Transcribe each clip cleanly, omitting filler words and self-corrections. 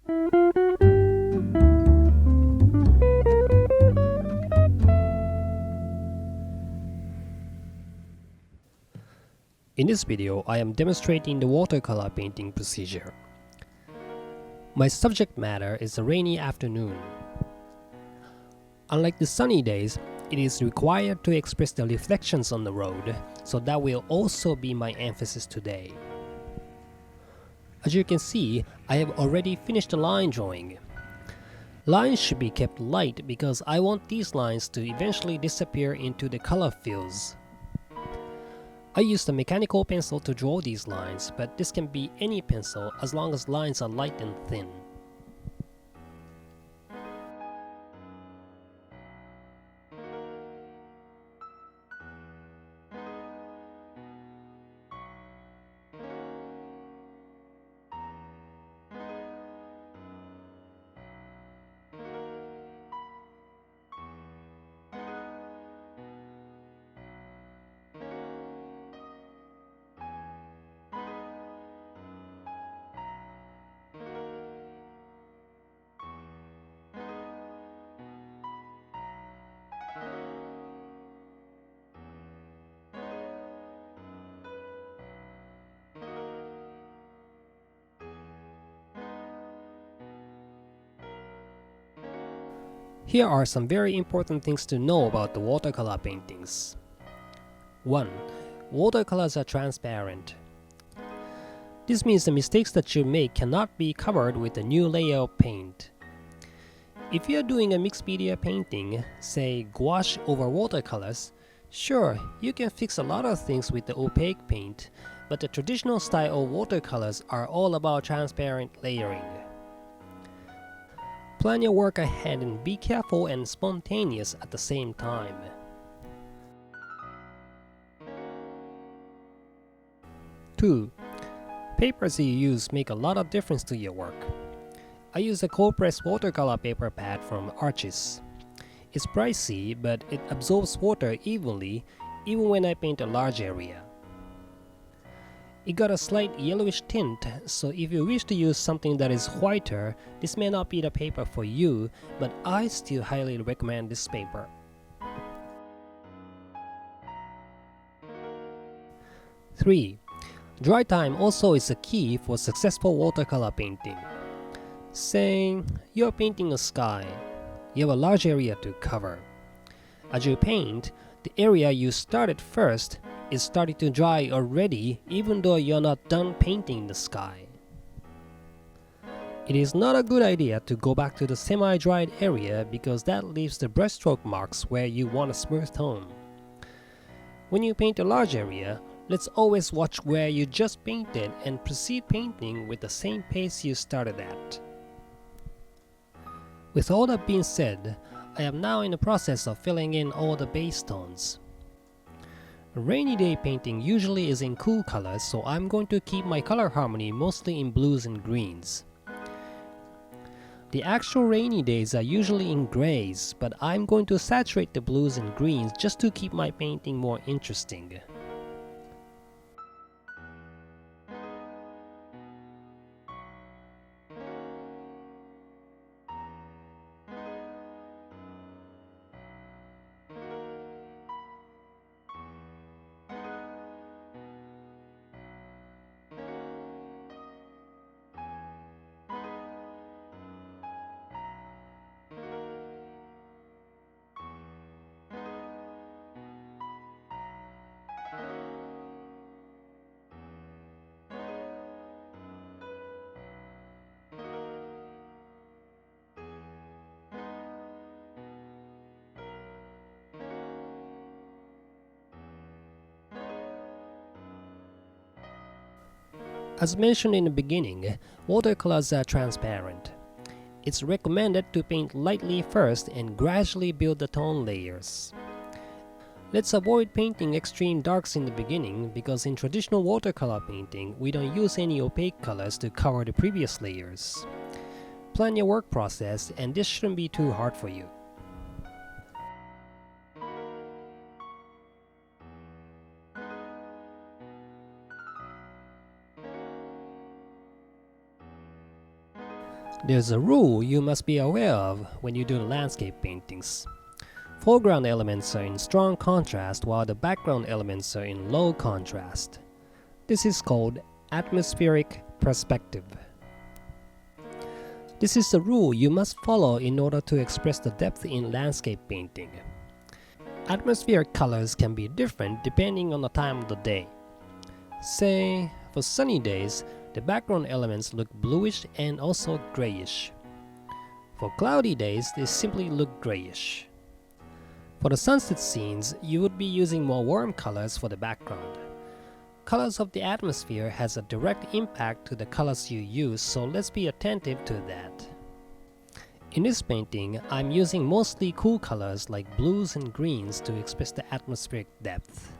In this video, I am demonstrating the watercolor painting procedure. My subject matter is a rainy afternoon. Unlike the sunny days, it is required to express the reflections on the road, so that will also be my emphasis today. As you can see, I have already finished the line drawing. Lines should be kept light because I want these lines to eventually disappear into the color fills. I used a mechanical pencil to draw these lines, but this can be any pencil as long as lines are light and thin. Here are some very important things to know about the watercolor paintings. 1. Watercolors are transparent. This means the mistakes that you make cannot be covered with a new layer of paint. If you are doing a mixed media painting, say gouache over watercolors, sure, you can fix a lot of things with the opaque paint, but the traditional style of watercolors are all about transparent layering. Plan your work ahead and be careful and spontaneous at the same time. 2. Papers you use make a lot of difference to your work. I use a cold-pressed watercolor paper pad from Arches. It's pricey, but it absorbs water evenly even when I paint a large area. It got a slight yellowish tint, so if you wish to use something that is whiter, this may not be the paper for you, but I still highly recommend this paper. 3. Dry time also is a key for successful watercolor painting. Say you're painting a sky. You have a large area to cover. As you paint, the area you started first is starting to dry already even though you're not done painting the sky. It is not a good idea to go back to the semi-dried area because that leaves the brushstroke marks where you want a smooth tone. When you paint a large area, let's always watch where you just painted and proceed painting with the same pace you started at. With all that being said, I am now in the process of filling in all the base tones. A rainy day painting usually is in cool colors, so I'm going to keep my color harmony mostly in blues and greens. The actual rainy days are usually in grays, but I'm going to saturate the blues and greens just to keep my painting more interesting. As mentioned in the beginning, watercolors are transparent. It's recommended to paint lightly first and gradually build the tone layers. Let's avoid painting extreme darks in the beginning because in traditional watercolor painting, we don't use any opaque colors to cover the previous layers. Plan your work process and this shouldn't be too hard for you. There's a rule you must be aware of when you do the landscape paintings. Foreground elements are in strong contrast while the background elements are in low contrast. This is called atmospheric perspective. This is the rule you must follow in order to express the depth in landscape painting. Atmospheric colors can be different depending on the time of the day. Say, for sunny days, the background elements look bluish and also grayish. For cloudy days, they simply look grayish. For the sunset scenes, you would be using more warm colors for the background. Colors of the atmosphere has a direct impact to the colors you use, so let's be attentive to that. In this painting, I'm using mostly cool colors like blues and greens to express the atmospheric depth.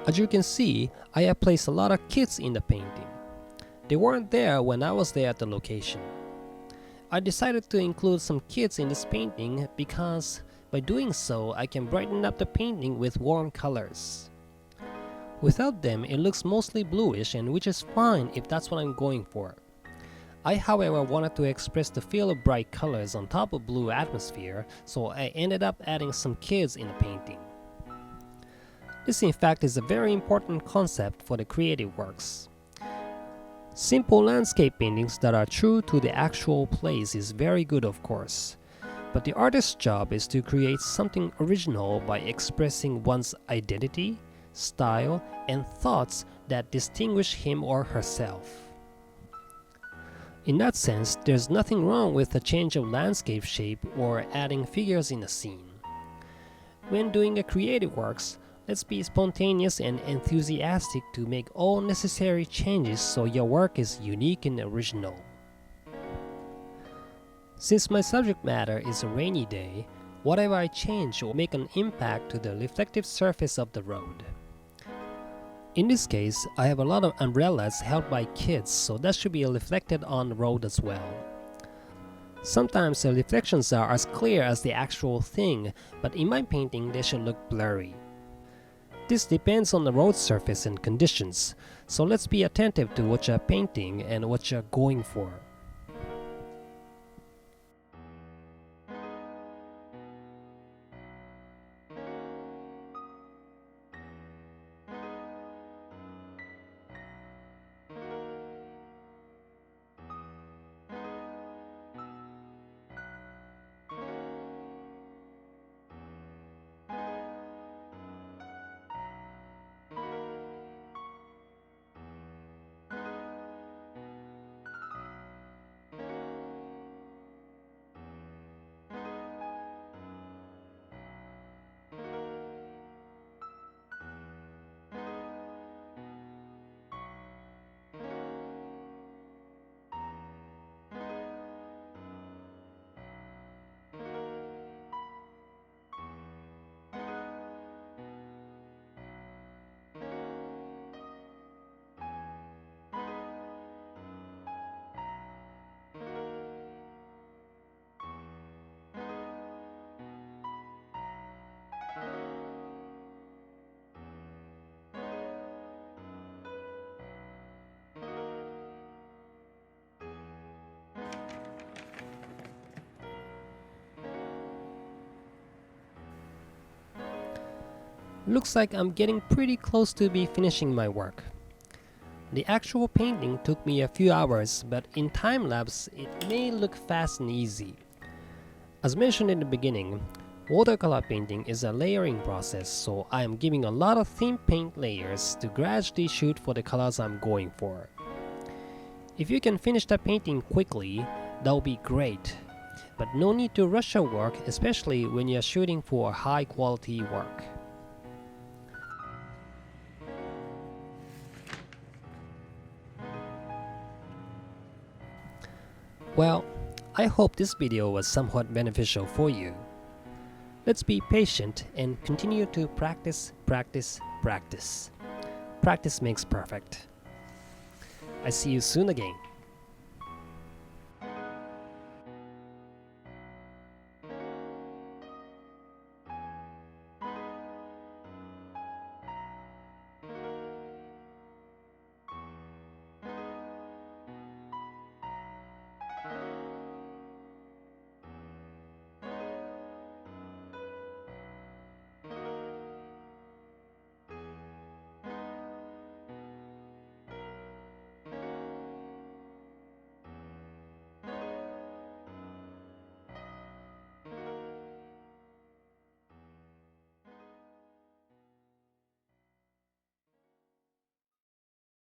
As you can see, I have placed a lot of kids in the painting. They weren't there when I was there at the location. I decided to include some kids in this painting because by doing so, I can brighten up the painting with warm colors. Without them, it looks mostly bluish, and which is fine if that's what I'm going for. I, however, wanted to express the feel of bright colors on top of blue atmosphere, so I ended up adding some kids in the painting. This in fact is a very important concept for the creative works. Simple landscape paintings that are true to the actual place is very good, of course, but the artist's job is to create something original by expressing one's identity, style, and thoughts that distinguish him or herself. In that sense, there's nothing wrong with a change of landscape shape or adding figures in a scene. When doing a creative works, let's be spontaneous and enthusiastic to make all necessary changes so your work is unique and original. Since my subject matter is a rainy day, whatever I change will make an impact to the reflective surface of the road. In this case, I have a lot of umbrellas held by kids, so that should be reflected on the road as well. Sometimes the reflections are as clear as the actual thing, but in my painting they should look blurry. This depends on the road surface and conditions, so let's be attentive to what you're painting and what you're going for. Looks like I'm getting pretty close to be finishing my work. The actual painting took me a few hours, but in time-lapse it may look fast and easy. As mentioned in the beginning, watercolor painting is a layering process, so I am giving a lot of thin paint layers to gradually shoot for the colors I'm going for. If you can finish the painting quickly, that would be great, but no need to rush your work, especially when you're shooting for high quality work. Well, I hope this video was somewhat beneficial for you. Let's be patient and continue to practice. Practice makes perfect. I see you soon again.